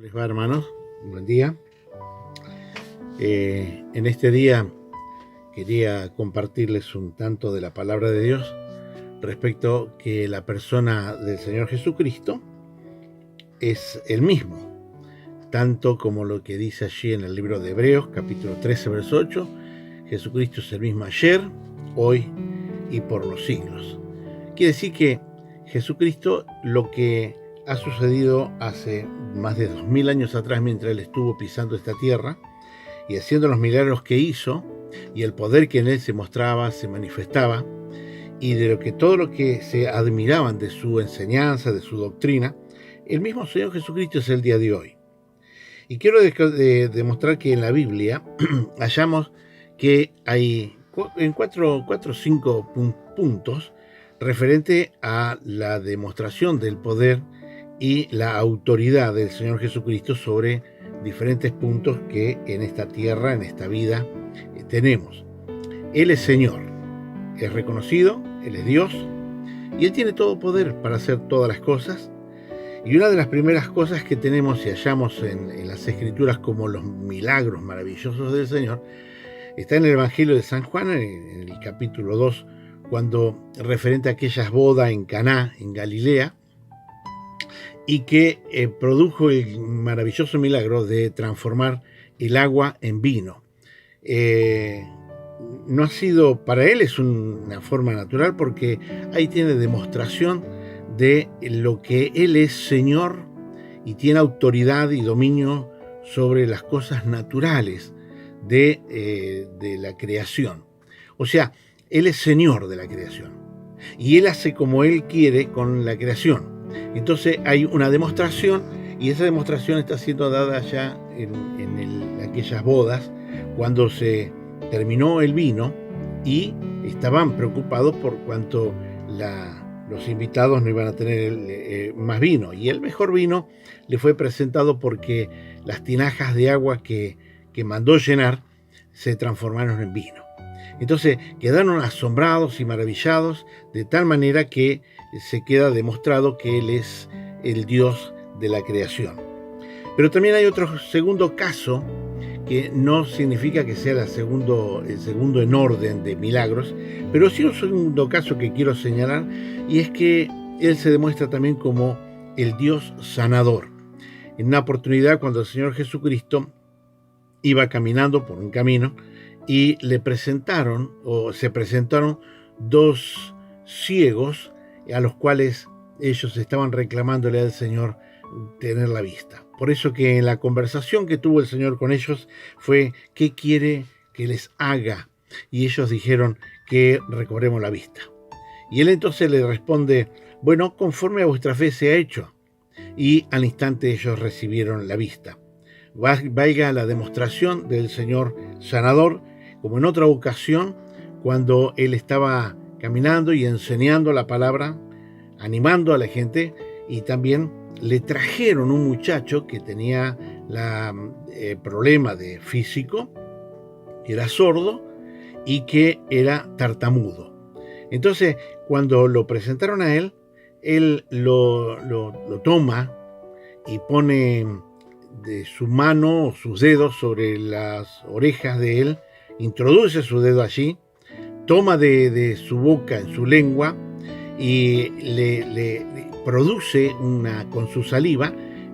Les va, hermanos, buen día. En este día quería compartirles un tanto de la palabra de Dios respecto que la persona del Señor Jesucristo es el mismo, tanto como lo que dice allí en el libro de Hebreos, capítulo 13, verso 8, Jesucristo es el mismo ayer, hoy y por los siglos. Quiere decir que Jesucristo, lo que ha sucedido hace más de 2000 años atrás, mientras Él estuvo pisando esta tierra y haciendo los milagros que hizo, y el poder que en Él se mostraba, se manifestaba, y de todo lo que se admiraban de su enseñanza, de su doctrina, el mismo Señor Jesucristo es el día de hoy. Y quiero demostrar que en la Biblia hallamos que hay en cuatro o cinco puntos referente a la demostración del poder y la autoridad del Señor Jesucristo sobre diferentes puntos que en esta tierra, en esta vida, tenemos. Él es Señor, es reconocido, Él es Dios, y Él tiene todo poder para hacer todas las cosas. Y una de las primeras cosas que tenemos y hallamos en las Escrituras como los milagros maravillosos del Señor, está en el Evangelio de San Juan, en el capítulo 2, cuando referente a aquellas bodas en Caná, en Galilea, y que produjo el maravilloso milagro de transformar el agua en vino. No ha sido, para él es una forma natural, porque ahí tiene demostración de lo que él es Señor y tiene autoridad y dominio sobre las cosas naturales de la creación. O sea, él es Señor de la creación y él hace como él quiere con la creación. Entonces hay una demostración, y esa demostración está siendo dada ya en aquellas bodas, cuando se terminó el vino y estaban preocupados por cuanto los invitados no iban a tener más vino, y el mejor vino le fue presentado porque las tinajas de agua que mandó llenar se transformaron en vino. Entonces quedaron asombrados y maravillados, de tal manera que se queda demostrado que Él es el Dios de la creación. Pero también hay otro segundo caso, que no significa que sea el segundo en orden de milagros, pero sí un segundo caso que quiero señalar, y es que Él se demuestra también como el Dios sanador. En una oportunidad, cuando el Señor Jesucristo iba caminando por un camino, y se presentaron dos ciegos a los cuales ellos estaban reclamándole al Señor tener la vista. Por eso que en la conversación que tuvo el Señor con ellos fue: ¿qué quiere que les haga? Y ellos dijeron: que recobremos la vista. Y él entonces le responde: bueno, conforme a vuestra fe se ha hecho. Y al instante ellos recibieron la vista. Valga la demostración del Señor sanador, como en otra ocasión, cuando él estaba caminando y enseñando la palabra, animando a la gente, y también le trajeron un muchacho que tenía problema de físico, que era sordo y que era tartamudo. Entonces, cuando lo presentaron a él lo toma y pone de su mano o sus dedos sobre las orejas de él, introduce su dedo allí, toma de su boca, en su lengua, y le produce con su saliva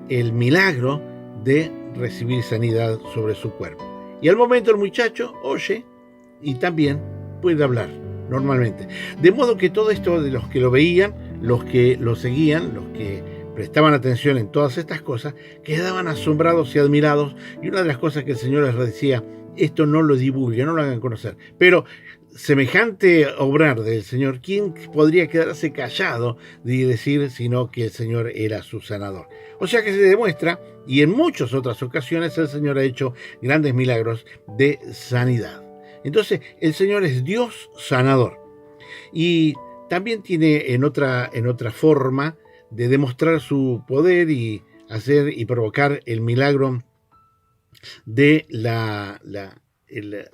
el milagro de recibir sanidad sobre su cuerpo. Y al momento el muchacho oye y también puede hablar normalmente. De modo que todo esto, de los que lo veían, los que lo seguían, los que prestaban atención en todas estas cosas, quedaban asombrados y admirados. Y una de las cosas que el Señor les decía: esto no lo divulguen, no lo hagan conocer. Pero semejante obrar del Señor, ¿quién podría quedarse callado de decir sino que el Señor era su sanador? O sea que se demuestra, y en muchas otras ocasiones el Señor ha hecho grandes milagros de sanidad. Entonces el Señor es Dios sanador. Y también tiene en otra forma de demostrar su poder y hacer y provocar el milagro de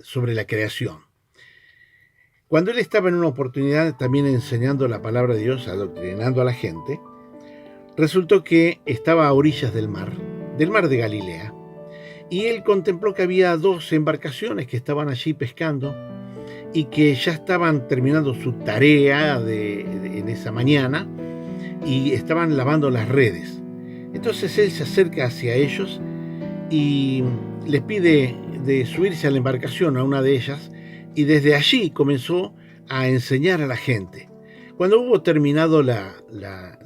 sobre la creación. Cuando él estaba en una oportunidad también enseñando la palabra de Dios, adoctrinando a la gente, resultó que estaba a orillas del mar del mar de Galilea. Y él contempló que había 2 embarcaciones que estaban allí pescando y que ya estaban terminando su tarea en esa mañana y estaban lavando las redes. Entonces él se acerca hacia ellos y les pide de subirse a la embarcación, a una de ellas, y desde allí comenzó a enseñar a la gente. Cuando hubo terminado la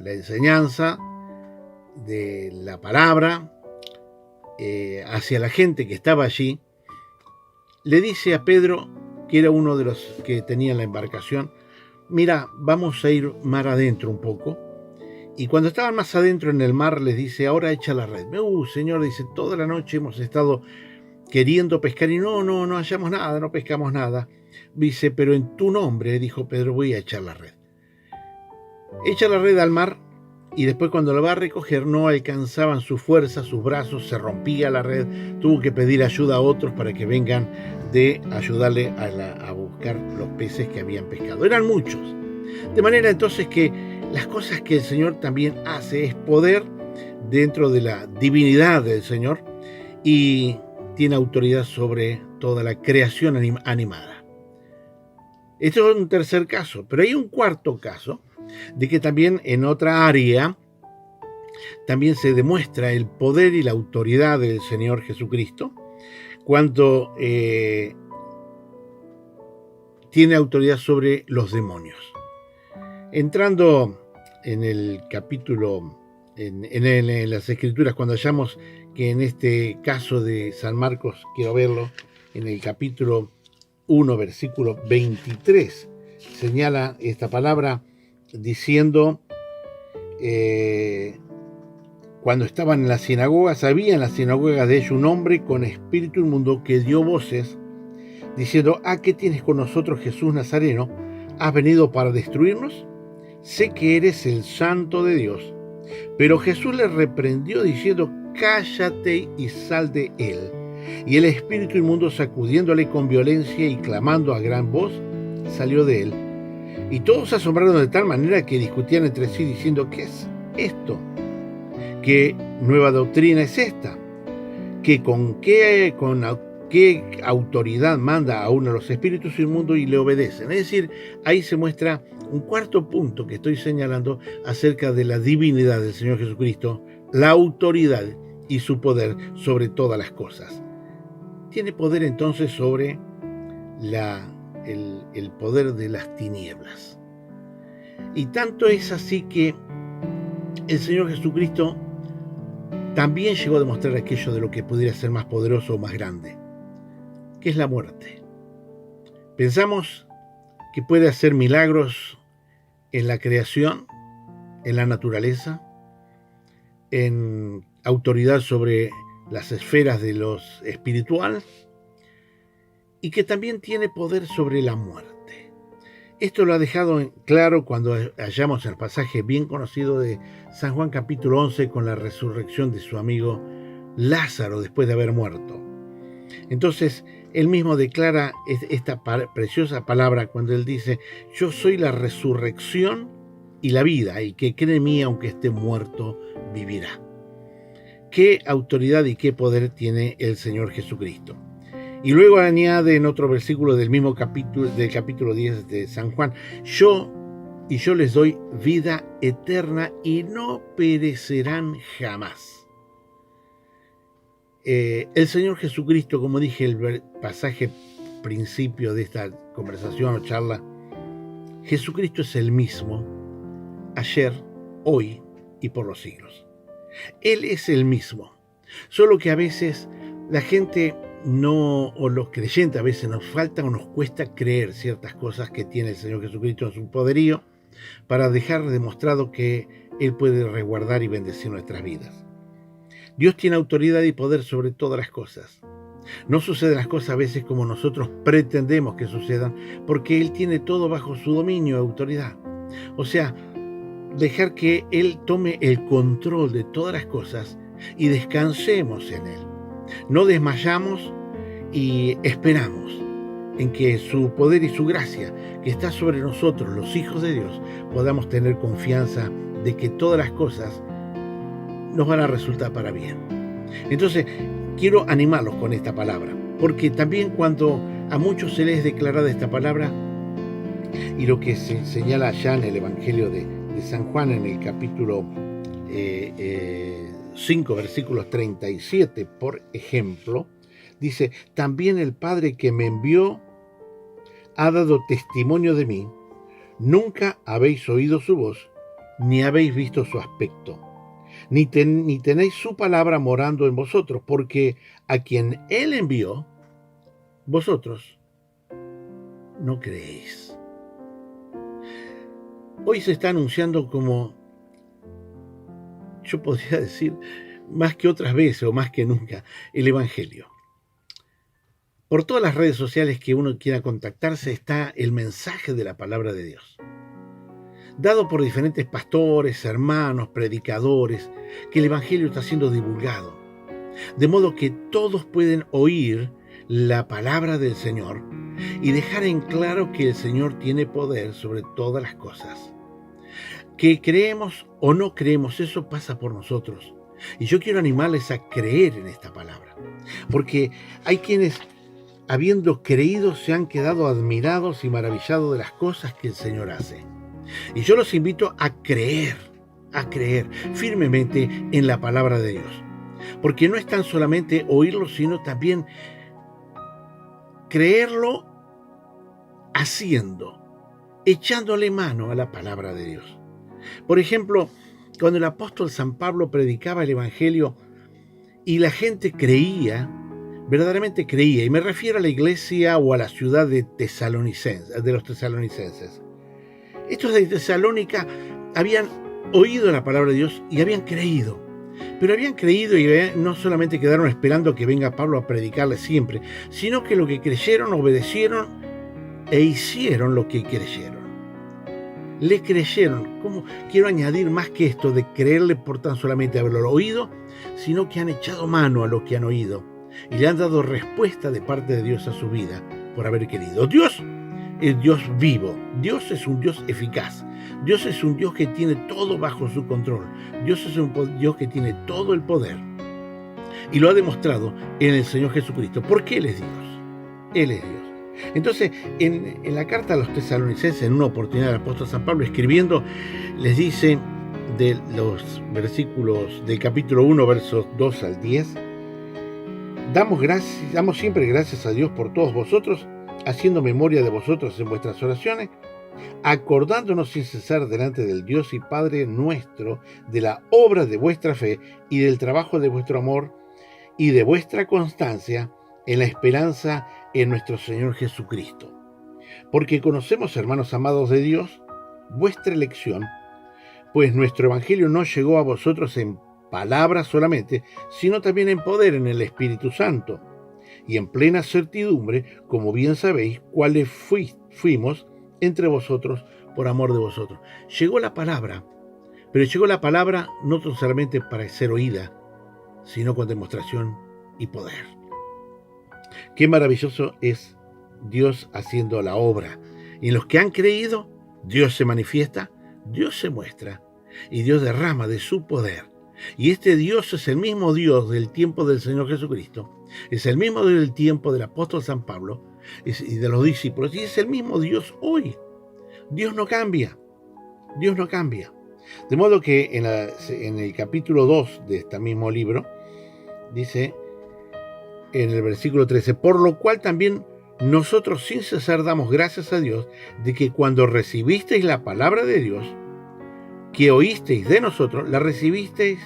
enseñanza de la palabra hacia la gente que estaba allí, le dice a Pedro, que era uno de los que tenía la embarcación: mira, vamos a ir mar adentro un poco. Y cuando estaban más adentro en el mar, les dice: ahora echa la red. Señor, dice, toda la noche hemos estado queriendo pescar y no hallamos nada, no pescamos nada. Dice, pero en tu nombre, dijo Pedro, voy a echar la red. Echa la red al mar y después, cuando la va a recoger, no alcanzaban su fuerza, sus brazos, se rompía la red, tuvo que pedir ayuda a otros para que vengan de ayudarle a buscar los peces que habían pescado. Eran muchos. De manera entonces que las cosas que el Señor también hace es poder dentro de la divinidad del Señor y tiene autoridad sobre toda la creación animada. Esto es un tercer caso, pero hay un cuarto caso de que también en otra área también se demuestra el poder y la autoridad del Señor Jesucristo cuando tiene autoridad sobre los demonios. Entrando en el capítulo, en las Escrituras, cuando hallamos que en este caso de San Marcos, quiero verlo, en el capítulo 1, versículo 23, señala esta palabra diciendo, cuando estaban en las sinagogas, había en las sinagogas de ellos un hombre con espíritu inmundo que dio voces, diciendo: ¿qué tienes con nosotros, Jesús Nazareno? ¿Has venido para destruirnos? Sé que eres el Santo de Dios. Pero Jesús le reprendió diciendo: cállate y sal de él. Y el espíritu inmundo, sacudiéndole con violencia y clamando a gran voz, salió de él. Y todos se asombraron de tal manera que discutían entre sí diciendo: ¿qué es esto? ¿Qué nueva doctrina es esta? ¿Con qué autoridad manda a uno de los espíritus inmundos y le obedecen? Es decir, ahí se muestra un cuarto punto que estoy señalando acerca de la divinidad del Señor Jesucristo, la autoridad y su poder sobre todas las cosas. Tiene poder entonces sobre el poder de las tinieblas. Y tanto es así que el Señor Jesucristo también llegó a demostrar aquello de lo que pudiera ser más poderoso o más grande, que es la muerte. Pensamos que puede hacer milagros en la creación, en la naturaleza, en autoridad sobre las esferas de lo espiritual, y que también tiene poder sobre la muerte. Esto lo ha dejado claro cuando hallamos el pasaje bien conocido de San Juan capítulo 11 con la resurrección de su amigo Lázaro después de haber muerto. Entonces, él mismo declara esta preciosa palabra cuando él dice: yo soy la resurrección y la vida, y que cree en mí aunque esté muerto, vivirá. Qué autoridad y qué poder tiene el Señor Jesucristo. Y luego añade en otro versículo del mismo capítulo, del capítulo 10 de San Juan: yo les doy vida eterna y no perecerán jamás. El Señor Jesucristo, como dije el pasaje principio de esta conversación o charla, Jesucristo es el mismo ayer, hoy y por los siglos. Él es el mismo, solo que a veces la gente o los creyentes a veces nos falta o nos cuesta creer ciertas cosas que tiene el Señor Jesucristo en su poderío para dejar demostrado que Él puede resguardar y bendecir nuestras vidas. Dios tiene autoridad y poder sobre todas las cosas. No suceden las cosas a veces como nosotros pretendemos que sucedan, porque Él tiene todo bajo su dominio y autoridad. O sea, dejar que Él tome el control de todas las cosas y descansemos en Él. No desmayamos y esperamos en que su poder y su gracia, que está sobre nosotros, los hijos de Dios, podamos tener confianza de que todas las cosas nos van a resultar para bien. Entonces, quiero animarlos con esta palabra, porque también cuando a muchos se les es declarada esta palabra, y lo que se señala allá en el Evangelio de San Juan, en el capítulo 5, versículos 37, por ejemplo, dice: también el Padre que me envió ha dado testimonio de mí. Nunca habéis oído su voz, ni habéis visto su aspecto, ni tenéis su palabra morando en vosotros, porque a quien él envió, vosotros no creéis. Hoy se está anunciando, como yo podría decir, más que otras veces o más que nunca, el Evangelio. Por todas las redes sociales que uno quiera contactarse está el mensaje de la palabra de Dios, dado por diferentes pastores, hermanos, predicadores, que el Evangelio está siendo divulgado, de modo que todos pueden oír la palabra del Señor y dejar en claro que el Señor tiene poder sobre todas las cosas. Que creemos o no creemos, eso pasa por nosotros. Y yo quiero animarles a creer en esta palabra, porque hay quienes, habiendo creído, se han quedado admirados y maravillados de las cosas que el Señor hace. Y yo los invito a creer firmemente en la palabra de Dios, porque no es tan solamente oírlo, sino también creerlo haciendo, echándole mano a la palabra de Dios. Por ejemplo, cuando el apóstol San Pablo predicaba el Evangelio y la gente creía, verdaderamente creía, y me refiero a la iglesia o a la ciudad de los tesalonicenses. Estos de Tesalónica habían oído la palabra de Dios y habían creído. Pero habían creído y no solamente quedaron esperando que venga Pablo a predicarles siempre, sino que lo que creyeron, obedecieron e hicieron lo que creyeron. Le creyeron. ¿Cómo? Quiero añadir más que esto de creerle por tan solamente haberlo oído, sino que han echado mano a lo que han oído y le han dado respuesta de parte de Dios a su vida por haber querido. Dios es Dios vivo. Dios es un Dios eficaz. Dios es un Dios que tiene todo bajo su control. Dios es un Dios que tiene todo el poder. Y lo ha demostrado en el Señor Jesucristo. Porque Él es Dios. Él es Dios. Entonces, en la carta a los tesalonicenses, en una oportunidad, el apóstol San Pablo, escribiendo, les dice, de los versículos del capítulo 1, versos 2 al 10, damos siempre gracias a Dios por todos vosotros, haciendo memoria de vosotros en vuestras oraciones, acordándonos sin cesar delante del Dios y Padre nuestro de la obra de vuestra fe y del trabajo de vuestro amor y de vuestra constancia en la esperanza en nuestro Señor Jesucristo. Porque conocemos, hermanos amados de Dios, vuestra elección, pues nuestro evangelio no llegó a vosotros en palabras solamente, sino también en poder, en el Espíritu Santo, y en plena certidumbre, como bien sabéis, cuáles fuimos entre vosotros por amor de vosotros. Llegó la palabra, pero llegó la palabra no solamente para ser oída, sino con demostración y poder. Qué maravilloso es Dios haciendo la obra. Y en los que han creído, Dios se manifiesta, Dios se muestra y Dios derrama de su poder. Y este Dios es el mismo Dios del tiempo del Señor Jesucristo, es el mismo Dios del tiempo del apóstol San Pablo y de los discípulos, y es el mismo Dios hoy. Dios no cambia, Dios no cambia. De modo que en el capítulo 2 de este mismo libro, dice en el versículo 13, por lo cual también nosotros sin cesar damos gracias a Dios de que cuando recibisteis la palabra de Dios, que oísteis de nosotros, la recibisteis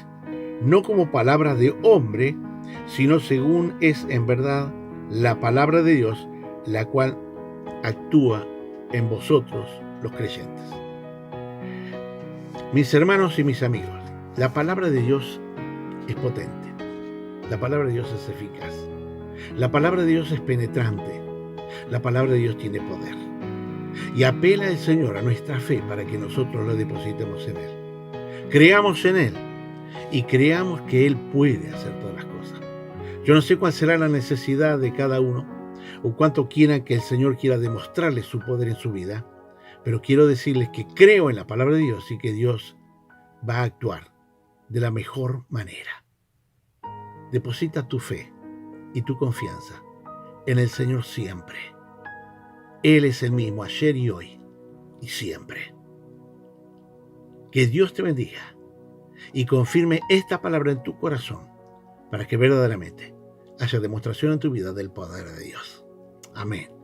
no como palabra de hombre, sino según es en verdad la palabra de Dios, la cual actúa en vosotros los creyentes. Mis hermanos y mis amigos, la palabra de Dios es potente, la palabra de Dios es eficaz, la palabra de Dios es penetrante, la palabra de Dios tiene poder. Y apela el Señor a nuestra fe para que nosotros la depositemos en Él. Creamos en Él y creamos que Él puede hacer todas las cosas. Yo no sé cuál será la necesidad de cada uno o cuánto quieran que el Señor quiera demostrarles su poder en su vida, pero quiero decirles que creo en la palabra de Dios y que Dios va a actuar de la mejor manera. Deposita tu fe y tu confianza en el Señor siempre. Él es el mismo ayer y hoy y siempre. Que Dios te bendiga y confirme esta palabra en tu corazón para que verdaderamente haya demostración en tu vida del poder de Dios. Amén.